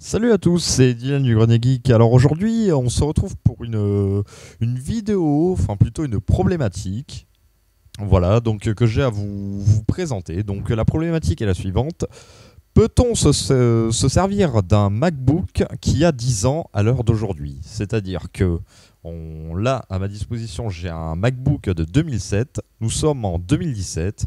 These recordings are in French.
Salut à tous, c'est Dylan du Grenier Geek. Alors aujourd'hui, on se retrouve pour une vidéo, enfin plutôt une problématique. Voilà, donc que j'ai à vous présenter. Donc la problématique est la suivante. Peut-on se servir d'un MacBook qui a 10 ans à l'heure d'aujourd'hui? C'est-à-dire que là, à ma disposition, j'ai un MacBook de 2007. Nous sommes en 2017.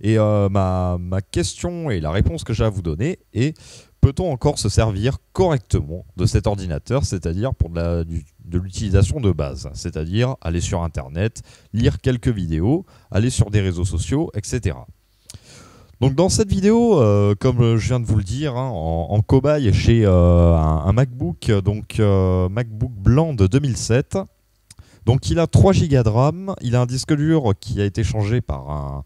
Et ma question et la réponse que j'ai à vous donner est: peut-on encore se servir correctement de cet ordinateur, c'est-à-dire pour de l'utilisation de base, c'est-à-dire aller sur Internet, lire quelques vidéos, aller sur des réseaux sociaux, etc. Donc dans cette vidéo, comme je viens de vous le dire, hein, en cobaye chez un MacBook, donc MacBook blanc de 2007. Donc il a 3 Go de RAM, il a un disque dur qui a été changé par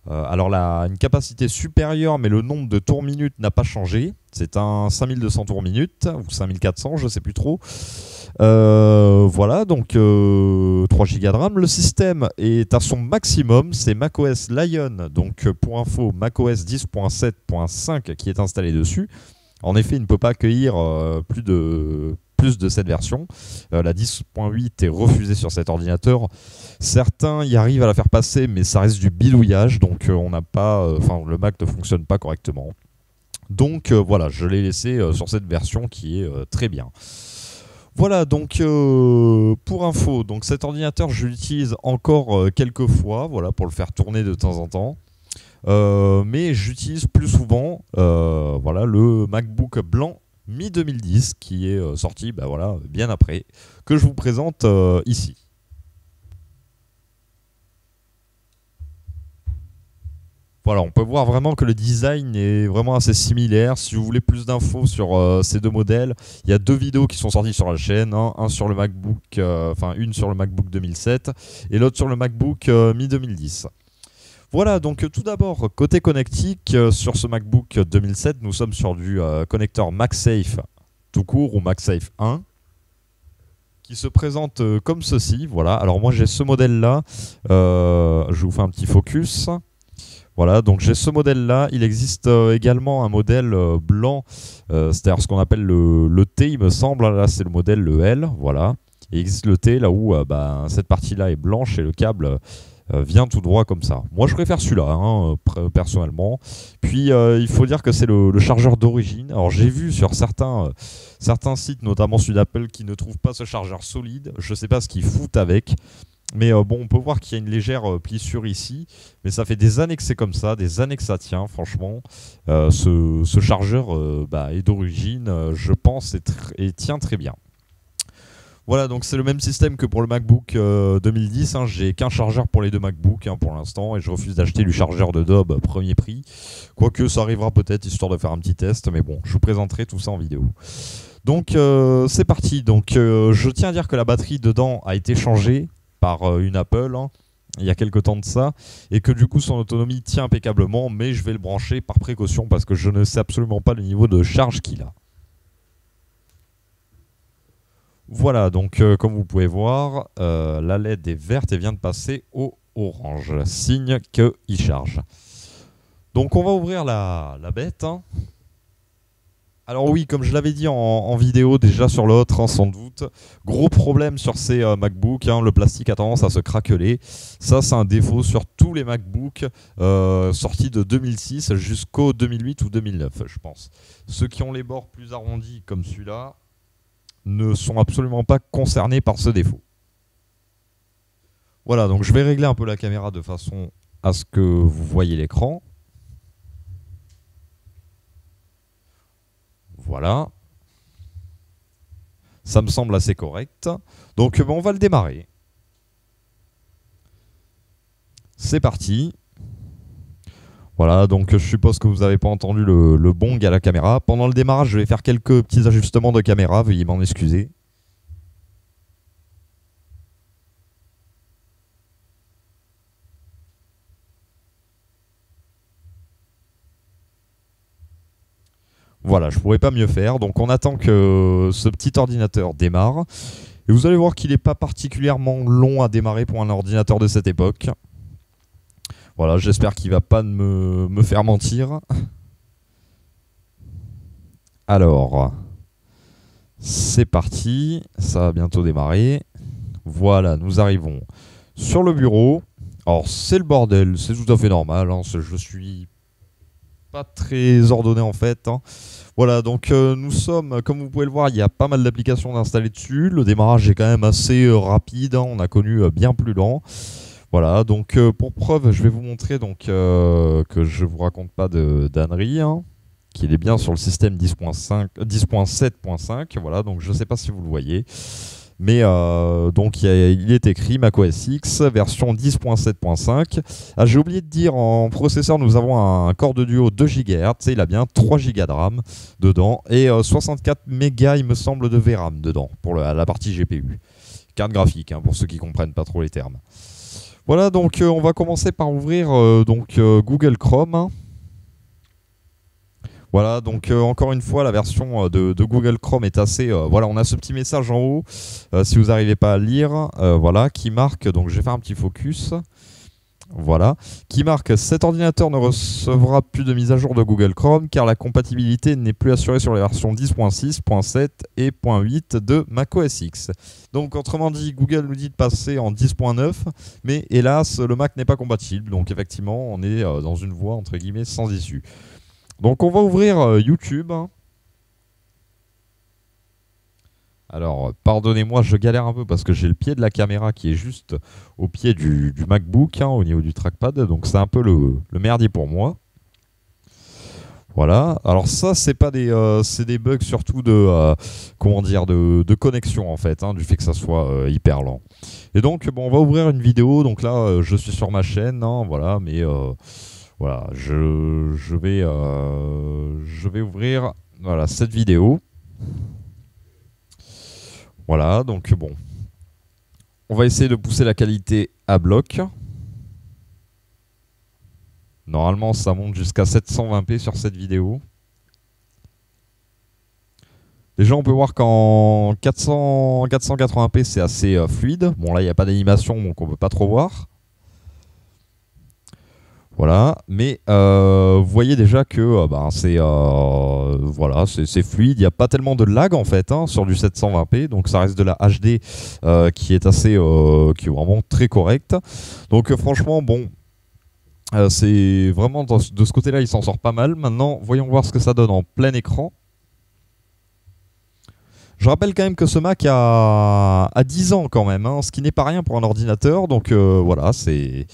une capacité supérieure, mais le nombre de tours minutes n'a pas changé. C'est un 5200 tours minutes, ou 5400, je ne sais plus trop. Voilà, donc 3 Go de RAM. Le système est à son maximum, c'est macOS Lion, donc pour info, macOS 10.7.5 qui est installé dessus. En effet, il ne peut pas accueillir plus de cette version. La 10.8 est refusée sur cet ordinateur. Certains y arrivent à la faire passer, mais ça reste du bidouillage, donc on n'a pas, le Mac ne fonctionne pas correctement. Donc voilà, je l'ai laissé sur cette version qui est très bien. Voilà, donc pour info, donc cet ordinateur je l'utilise encore quelques fois, voilà, pour le faire tourner de temps en temps. Mais j'utilise plus souvent voilà, le MacBook blanc mi-2010 qui est sorti voilà, bien après, que je vous présente ici. Voilà, on peut voir vraiment que le design est vraiment assez similaire. Si vous voulez plus d'infos sur ces deux modèles, il y a 2 vidéos qui sont sorties sur la chaîne, hein, un sur le MacBook, une sur le MacBook 2007 et l'autre sur le MacBook mi-2010. Voilà, donc tout d'abord, côté connectique, sur ce MacBook 2007, nous sommes sur du connecteur MagSafe tout court ou MagSafe 1 qui se présente comme ceci. Voilà, alors moi j'ai ce modèle-là, je vous fais un petit focus. Voilà, donc j'ai ce modèle-là. Il existe également un modèle blanc, c'est-à-dire ce qu'on appelle le T, il me semble. Là, c'est le modèle le L, voilà. Et il existe le T, là où cette partie-là est blanche et le câble vient tout droit comme ça. Moi je préfère celui-là, hein, personnellement. Puis il faut dire que c'est le chargeur d'origine. Alors j'ai vu sur certains sites, notamment celui d'Apple, qui ne trouvent pas ce chargeur solide. Je ne sais pas ce qu'ils foutent avec. Mais bon, on peut voir qu'il y a une légère plissure ici. Mais ça fait des années que c'est comme ça, des années que ça tient, franchement. Ce chargeur est d'origine, je pense, et tient très bien. Voilà, donc c'est le même système que pour le MacBook 2010. Hein. J'ai qu'un chargeur pour les deux MacBooks pour l'instant et je refuse d'acheter du chargeur de Dob premier prix. Quoique ça arrivera peut-être histoire de faire un petit test, mais bon, je vous présenterai tout ça en vidéo. Donc c'est parti. Donc je tiens à dire que la batterie dedans a été changée par une Apple il y a quelques temps de ça et que du coup son autonomie tient impeccablement, mais je vais le brancher par précaution parce que je ne sais absolument pas le niveau de charge qu'il a. Voilà, donc comme vous pouvez voir, la LED est verte et vient de passer au orange, signe qu'il charge. Donc on va ouvrir la bête. Hein. Alors oui, comme je l'avais dit en vidéo déjà sur l'autre, sans doute, gros problème sur ces MacBooks, le plastique a tendance à se craqueler. Ça c'est un défaut sur tous les MacBooks sortis de 2006 jusqu'au 2008 ou 2009, je pense. Ceux qui ont les bords plus arrondis comme celui-là ne sont absolument pas concernés par ce défaut. Voilà, donc je vais régler un peu la caméra de façon à ce que vous voyez l'écran. Voilà. Ça me semble assez correct. Donc on va le démarrer. C'est parti. Voilà, donc je suppose que vous n'avez pas entendu le bong à la caméra. Pendant le démarrage, je vais faire quelques petits ajustements de caméra, veuillez m'en excuser. Voilà, je ne pourrais pas mieux faire. Donc on attend que ce petit ordinateur démarre. Et vous allez voir qu'il n'est pas particulièrement long à démarrer pour un ordinateur de cette époque. Voilà, j'espère qu'il ne va pas me faire mentir. Alors, C'est parti, ça va bientôt démarrer. Voilà, nous arrivons sur le bureau. Alors c'est le bordel, c'est tout à fait normal, hein, je suis pas très ordonné en fait, hein. Voilà, donc nous sommes, comme vous pouvez le voir, il y a pas mal d'applications installées dessus. Le démarrage est quand même assez rapide, hein, on a connu bien plus lent. Voilà, donc pour preuve, je vais vous montrer donc, que je vous raconte pas de d'ânerie, hein, qu'il est bien sur le système 10.5, 10.7.5. Voilà, donc je ne sais pas si vous le voyez. Mais donc il est écrit macOS X version 10.7.5. Ah, j'ai oublié de dire, en processeur nous avons un Core de Duo 2 GHz, il a bien 3 Go de RAM dedans et 64 mégas il me semble de VRAM dedans pour la partie GPU. Carte graphique, hein, pour ceux qui comprennent pas trop les termes. Voilà, donc on va commencer par ouvrir Google Chrome, hein. Voilà, donc encore une fois, la version de Google Chrome est assez... voilà, on a ce petit message en haut, si vous n'arrivez pas à le lire, voilà, qui marque, donc je vais faire un petit focus, voilà, qui marque: cet ordinateur ne recevra plus de mise à jour de Google Chrome car la compatibilité n'est plus assurée sur les versions 10.6, 10.7 et 10.8 de macOS X. Donc autrement dit, Google nous dit de passer en 10.9, mais hélas, le Mac n'est pas compatible, donc effectivement, on est dans une voie entre guillemets sans issue. Donc on va ouvrir YouTube. Alors pardonnez-moi, je galère un peu parce que j'ai le pied de la caméra qui est juste au pied du MacBook, hein, au niveau du trackpad. Donc c'est un peu le merdier pour moi. Voilà. Alors ça, c'est pas c'est des bugs surtout de comment dire, de connexion en fait, hein, du fait que ça soit hyper lent. Et donc bon, on va ouvrir une vidéo. Donc là, je suis sur ma chaîne, hein, voilà, mais voilà, je vais ouvrir, voilà, cette vidéo. Voilà, donc bon. On va essayer de pousser la qualité à bloc. Normalement, ça monte jusqu'à 720p sur cette vidéo. Déjà, on peut voir qu'en 480p, c'est assez fluide. Bon, là, il n'y a pas d'animation, donc on ne peut pas trop voir. Voilà, mais vous voyez déjà que c'est voilà, c'est fluide, il n'y a pas tellement de lag en fait, hein, sur du 720p, donc ça reste de la HD qui est assez, qui est vraiment très correcte. Donc franchement, bon, c'est vraiment de ce côté-là, il s'en sort pas mal. Maintenant, voyons voir ce que ça donne en plein écran. Je rappelle quand même que ce Mac a 10 ans quand même, hein, ce qui n'est pas rien pour un ordinateur, donc voilà, c'est...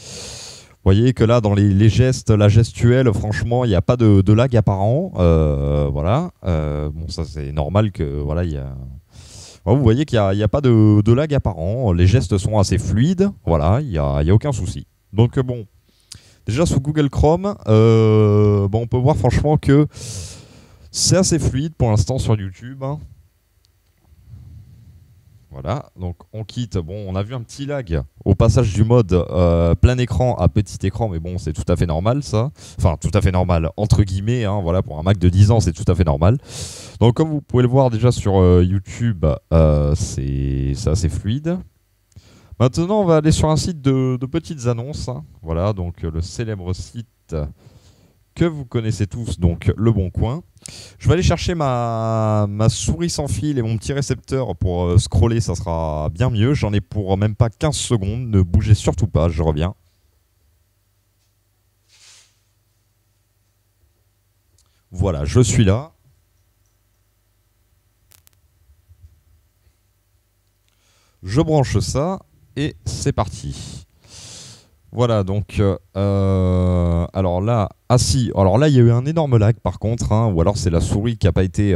Vous voyez que là, dans les gestes, la gestuelle, franchement, il n'y a pas de lag apparent. Voilà. Bon, ça, c'est normal que... Voilà, il y a... Bon, vous voyez qu'il n'y a pas de lag apparent. Les gestes sont assez fluides. Voilà, il n'y a aucun souci. Donc, bon. Déjà, sous Google Chrome, bon, on peut voir franchement que c'est assez fluide pour l'instant sur YouTube, hein. Voilà, donc on quitte. Bon, on a vu un petit lag au passage du mode plein écran à petit écran, mais bon, c'est tout à fait normal ça. Enfin, tout à fait normal, entre guillemets, hein, voilà, pour un Mac de 10 ans, c'est tout à fait normal. Donc, comme vous pouvez le voir déjà sur YouTube, c'est assez fluide. Maintenant, on va aller sur un site de petites annonces, hein. Voilà, donc le célèbre site que vous connaissez tous, donc Le Bon Coin. Je vais aller chercher ma souris sans fil et mon petit récepteur pour scroller, ça sera bien mieux. J'en ai pour même pas 15 secondes, ne bougez surtout pas, je reviens. Voilà, je suis là. Je branche ça et c'est parti. Voilà, donc alors là, ah si, alors là il y a eu un énorme lag par contre, hein, ou alors c'est la souris qui n'a pas été.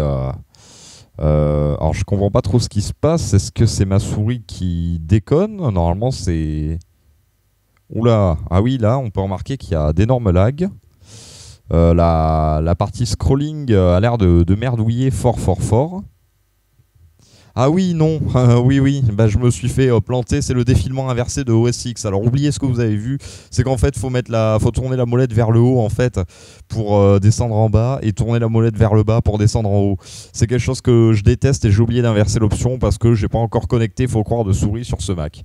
Alors je comprends pas trop ce qui se passe. Est-ce que c'est ma souris qui déconne? Normalement c'est. Oula, ah oui, là on peut remarquer qu'il y a d'énormes lags. La partie scrolling a l'air de merdouiller fort fort fort. Ah oui, non, oui, bah, je me suis fait planter, c'est le défilement inversé de OS X. Alors oubliez ce que vous avez vu, c'est qu'en fait faut tourner la molette vers le haut en fait pour descendre en bas et tourner la molette vers le bas pour descendre en haut. C'est quelque chose que je déteste et j'ai oublié d'inverser l'option parce que j'ai pas encore connecté, faut croire, de souris sur ce Mac.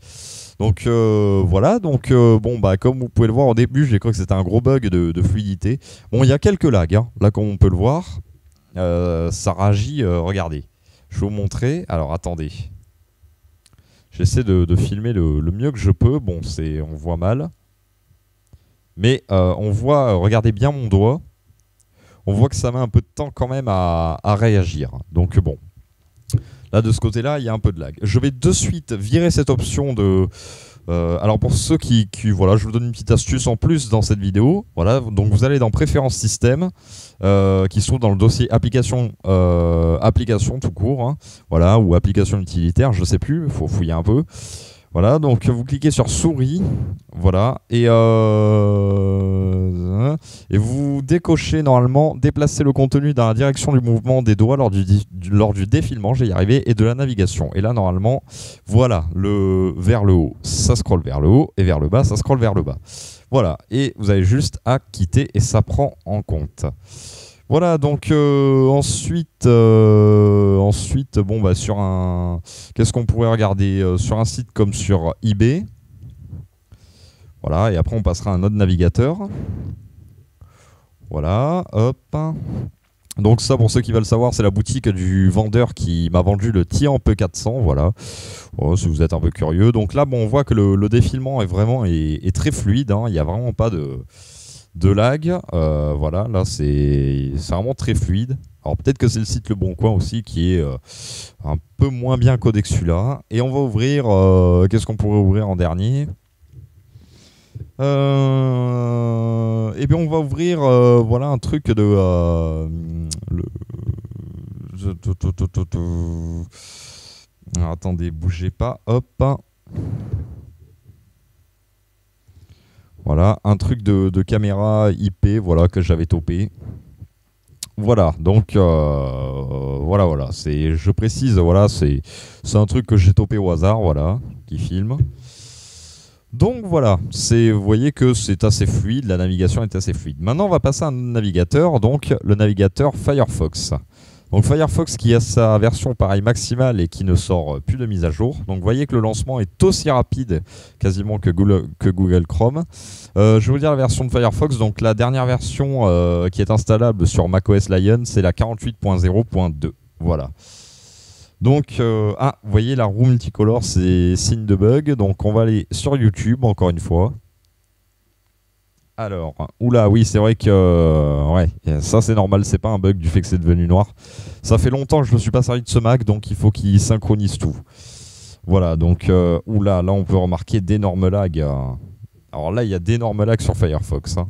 Donc voilà, donc bon bah comme vous pouvez le voir au début, j'ai cru que c'était un gros bug de fluidité. Bon, il y a quelques lags, hein, là comme on peut le voir, ça réagit, regardez. Je vais vous montrer. Alors attendez. J'essaie de filmer le mieux que je peux. Bon, on voit mal. Mais on voit, regardez bien mon doigt. On voit que ça met un peu de temps quand même à réagir. Donc bon. Là, de ce côté-là, il y a un peu de lag. Je vais de suite virer cette option de... alors pour ceux qui... Voilà, je vous donne une petite astuce en plus dans cette vidéo. Voilà, donc vous allez dans Préférences système, qui se trouve dans le dossier application, application tout court. Hein, voilà, ou application utilitaire, je sais plus, il faut fouiller un peu. Voilà, donc vous cliquez sur souris, voilà, et vous décochez normalement déplacer le contenu dans la direction du mouvement des doigts lors du défilement, j'ai y arrivé, et de la navigation. Et là, normalement, voilà, vers le haut, ça scrolle vers le haut, et vers le bas, ça scrolle vers le bas. Voilà, et vous avez juste à quitter, et ça prend en compte. Voilà, donc ensuite, bon, bah, sur un... Qu'est-ce qu'on pourrait regarder sur un site comme sur eBay. Voilà, et après on passera à un autre navigateur. Voilà, hop. Donc ça, pour ceux qui veulent savoir, c'est la boutique du vendeur qui m'a vendu le Tian P400, voilà. Oh, si vous êtes un peu curieux. Donc là, bon, on voit que le défilement est très fluide, hein. Il n'y a vraiment pas de lag, voilà, là c'est vraiment très fluide. Alors peut-être que c'est le site Le Bon Coin aussi qui est un peu moins bien codé que celui-là. Et on va ouvrir, qu'est-ce qu'on pourrait ouvrir en dernier? Et bien on va ouvrir, voilà, un truc de... Alors, attendez, bougez pas, hop. Voilà, un truc de caméra IP, voilà, que j'avais topé. Voilà, donc voilà, je précise, voilà, c'est un truc que j'ai topé au hasard, voilà, qui filme. Donc voilà, vous voyez que c'est assez fluide, la navigation est assez fluide. Maintenant, on va passer à un navigateur, donc le navigateur Firefox. Donc Firefox qui a sa version pareil maximale et qui ne sort plus de mise à jour. Donc vous voyez que le lancement est aussi rapide quasiment que Google Chrome. Je vais vous dire la version de Firefox. Donc la dernière version qui est installable sur macOS Lion, c'est la 48.0.2. Voilà. Donc, vous voyez la roue multicolore, c'est signe de bug. Donc on va aller sur YouTube encore une fois. Alors, oula, oui, c'est vrai que ouais, ça c'est normal, c'est pas un bug du fait que c'est devenu noir. Ça fait longtemps que je me suis pas servi de ce Mac, donc il faut qu'il synchronise tout. Voilà, donc, oula, là on peut remarquer d'énormes lags. Alors là, il y a d'énormes lags sur Firefox. Hein.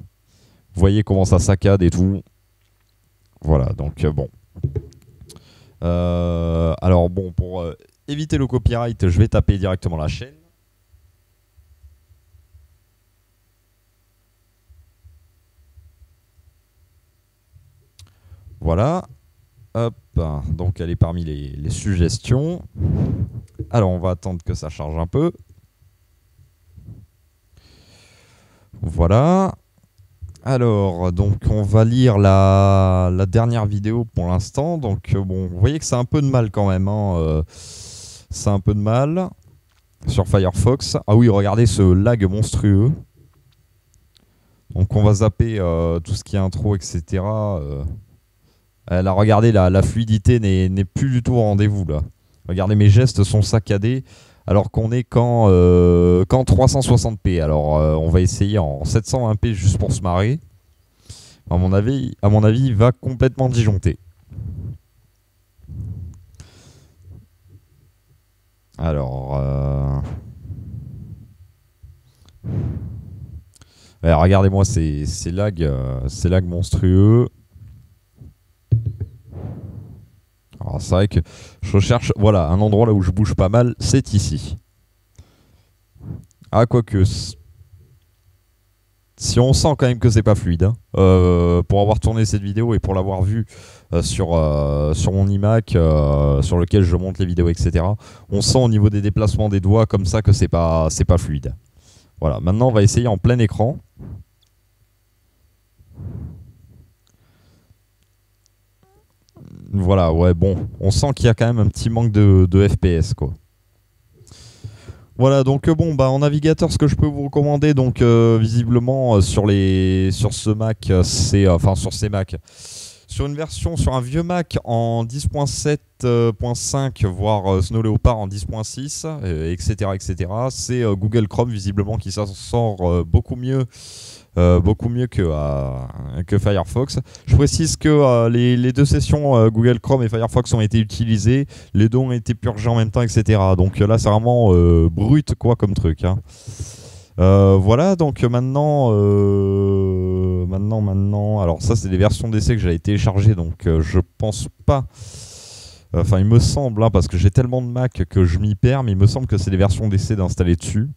Vous voyez comment ça saccade et tout. Voilà, donc bon. Alors bon, pour éviter le copyright, je vais taper directement la chaîne. Voilà, hop, donc elle est parmi les suggestions. Alors on va attendre que ça charge un peu. Voilà. Alors, donc on va lire la dernière vidéo pour l'instant. Donc bon, vous voyez que c'est un peu de mal quand même. Hein, c'est un peu de mal sur Firefox. Ah oui, regardez ce lag monstrueux. Donc on va zapper tout ce qui est intro, etc. Là, regardez, la fluidité n'est plus du tout au rendez-vous là. Regardez, mes gestes sont saccadés alors qu'on est qu'en 360p. Alors, on va essayer en 720p juste pour se marrer. À mon avis, il va complètement disjoncter. Alors, ouais, regardez-moi ces lags monstrueux. Alors c'est vrai que je recherche, voilà, un endroit là où je bouge pas mal, c'est ici. Ah, quoique, si on sent quand même que c'est pas fluide, hein, pour avoir tourné cette vidéo et pour l'avoir vue sur mon iMac, sur lequel je monte les vidéos, etc., on sent au niveau des déplacements des doigts comme ça que c'est pas fluide. Voilà, maintenant on va essayer en plein écran. Voilà, ouais, bon, on sent qu'il y a quand même un petit manque de FPS, quoi. Voilà, donc bon, bah en navigateur, ce que je peux vous recommander, donc visiblement sur ce Mac, c'est enfin sur ces Mac, sur une version, sur un vieux Mac en 10.7.5, voire Snow Leopard en 10.6, etc., etc. C'est Google Chrome visiblement qui s'en sort beaucoup mieux que Firefox. Je précise que les deux sessions Google Chrome et Firefox ont été utilisées, les deux ont été purgés en même temps, etc. Donc là, c'est vraiment brut quoi comme truc. Hein. Voilà, donc maintenant, alors ça c'est des versions d'essai que j'avais téléchargées, donc je pense pas. Enfin, il me semble, hein, parce que j'ai tellement de Mac que je m'y perds, mais il me semble que c'est des versions d'essai d'installer dessus.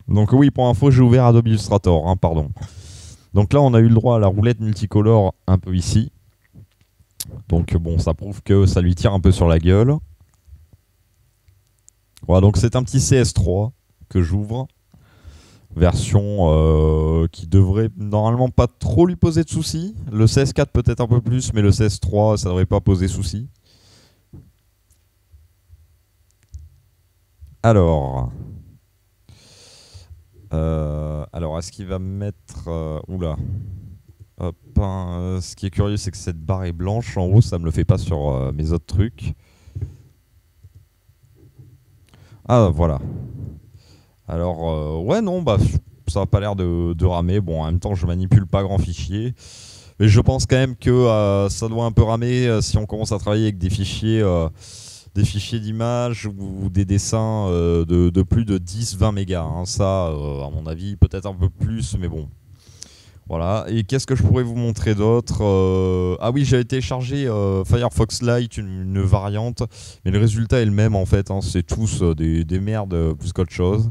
Donc oui, pour info, j'ai ouvert Adobe Illustrator, hein, pardon. Donc là, on a eu le droit à la roulette multicolore un peu ici. Donc bon, ça prouve que ça lui tire un peu sur la gueule. Voilà, donc c'est un petit CS3 que j'ouvre. Version qui devrait normalement pas trop lui poser de soucis. Le CS4 peut-être un peu plus, mais le CS3 ça devrait pas poser soucis. Alors est-ce qu'il va mettre oula. Hop, hein, ce qui est curieux c'est que cette barre est blanche en haut, ça me le fait pas sur mes autres trucs. Ah voilà. Alors, ouais, non, bah, ça n'a pas l'air de ramer. Bon, en même temps, je manipule pas grand fichier. Mais je pense quand même que ça doit un peu ramer si on commence à travailler avec des fichiers d'images ou des dessins de plus de 10-20 mégas. Hein. Ça, à mon avis, peut-être un peu plus, mais bon. Voilà. Et qu'est-ce que je pourrais vous montrer d'autre Ah oui, j'avais téléchargé Firefox Lite, une variante, mais le résultat est le même en fait. Hein. C'est tous des merdes plus qu'autre chose.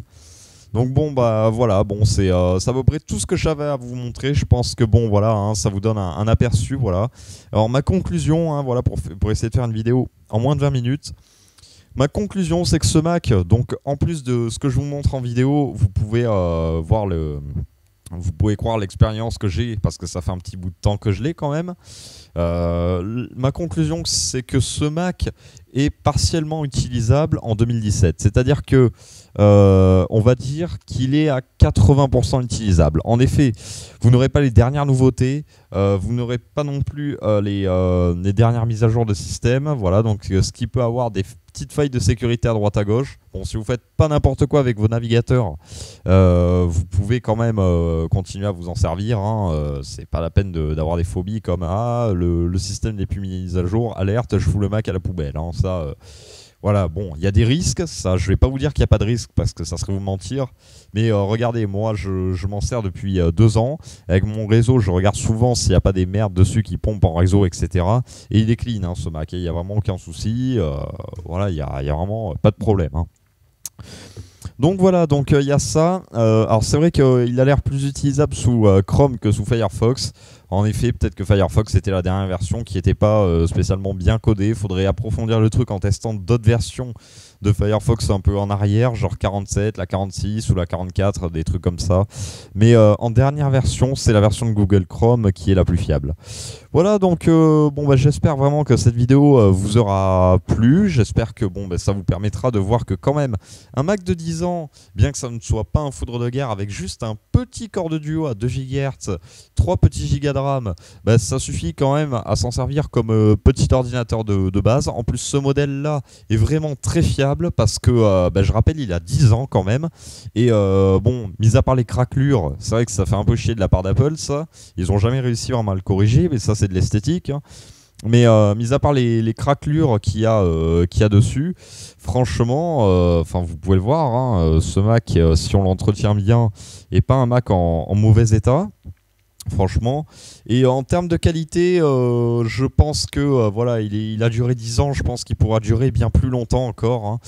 Donc bon bah voilà, bon c'est à peu près tout ce que j'avais à vous montrer. Je pense que bon voilà, hein, ça vous donne un aperçu, voilà. Alors ma conclusion, hein, voilà pour essayer de faire une vidéo en moins de 20 minutes. Ma conclusion c'est que ce Mac, donc en plus de ce que je vous montre en vidéo, vous pouvez vous pouvez croire l'expérience que j'ai parce que ça fait un petit bout de temps que je l'ai quand même. Ma conclusion c'est que ce Mac est partiellement utilisable en 2017. C'est-à-dire que on va dire qu'il est à 80% utilisable. En effet, vous n'aurez pas les dernières nouveautés, vous n'aurez pas non plus les dernières mises à jour de système. Voilà, donc ce qui peut avoir des petites failles de sécurité à droite à gauche. Bon, si vous faites pas n'importe quoi avec vos navigateurs, vous pouvez quand même continuer à vous en servir. Hein. C'est pas la peine d'avoir des phobies comme le système n'est plus mis à jour, alerte, je fous le Mac à la poubelle. Hein. Ça. Voilà, bon, il y a des risques, ça, je vais pas vous dire qu'il n'y a pas de risque parce que ça serait vous mentir, mais regardez, moi je m'en sers depuis 2 ans, avec mon réseau je regarde souvent s'il n'y a pas des merdes dessus qui pompent en réseau, etc. Et il est clean hein, ce Mac, il n'y a vraiment aucun souci, voilà, il y a vraiment pas de problème. Hein. Donc voilà, donc il y a ça. Alors c'est vrai qu'il a l'air plus utilisable sous Chrome que sous Firefox. En effet, peut-être que Firefox était la dernière version qui n'était pas spécialement bien codée. Il faudrait approfondir le truc en testant d'autres versions de Firefox un peu en arrière, genre 47, la 46 ou la 44, des trucs comme ça. Mais en dernière version, c'est la version de Google Chrome qui est la plus fiable. Voilà, donc bon, bah, j'espère vraiment que cette vidéo vous aura plu. J'espère que bon, bah, ça vous permettra de voir que quand même, un Mac de 10 ans, bien que ça ne soit pas un foudre de guerre, avec juste un petit corps de duo à 2 GHz, 3 petits Go de RAM, bah, ça suffit quand même à s'en servir comme petit ordinateur de base. En plus, ce modèle-là est vraiment très fiable parce que, bah, je rappelle, il a 10 ans quand même. Et bon, mis à part les craquelures, c'est vrai que ça fait un peu chier de la part d'Apple, ça. Ils n'ont jamais réussi vraiment à le corriger, mais ça, c'est de l'esthétique. Hein. Mais mis à part les craquelures qu'il y a dessus, franchement, vous pouvez le voir, hein, ce Mac, si on l'entretient bien, n'est pas un Mac en mauvais état. Franchement, et en termes de qualité, je pense que voilà, il a duré 10 ans, je pense qu'il pourra durer bien plus longtemps encore. Hein.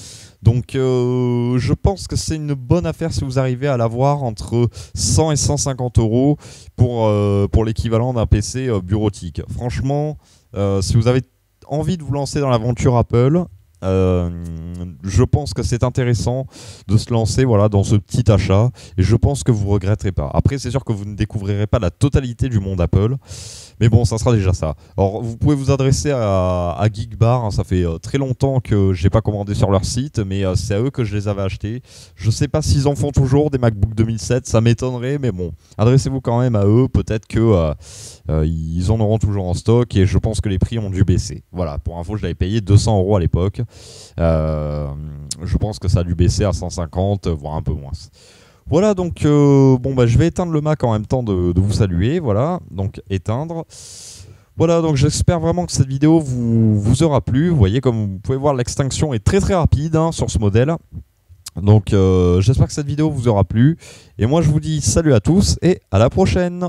Donc je pense que c'est une bonne affaire si vous arrivez à l'avoir entre 100 et 150 euros pour l'équivalent d'un PC bureautique. Franchement, si vous avez envie de vous lancer dans l'aventure Apple, Je pense que c'est intéressant de se lancer voilà, dans ce petit achat et je pense que vous ne regretterez pas. Après, c'est sûr que vous ne découvrirez pas la totalité du monde Apple, mais bon, ça sera déjà ça. Alors, vous pouvez vous adresser à Geekbar, hein, ça fait très longtemps que j'ai pas commandé sur leur site, mais c'est à eux que je les avais achetés. Je sais pas s'ils en font toujours des MacBook 2007, ça m'étonnerait, mais bon, adressez-vous quand même à eux, peut-être que ils en auront toujours en stock et je pense que les prix ont dû baisser. Voilà, pour info, je l'avais payé 200 € à l'époque. Je pense que ça a dû baisser à 150, voire un peu moins. Voilà, donc bon, bah, je vais éteindre le Mac en même temps de vous saluer. Voilà, donc éteindre. Voilà, donc j'espère vraiment que cette vidéo vous aura plu. Vous voyez, comme vous pouvez voir, l'extinction est très très rapide hein, sur ce modèle. Donc j'espère que cette vidéo vous aura plu. Et moi, je vous dis salut à tous et à la prochaine.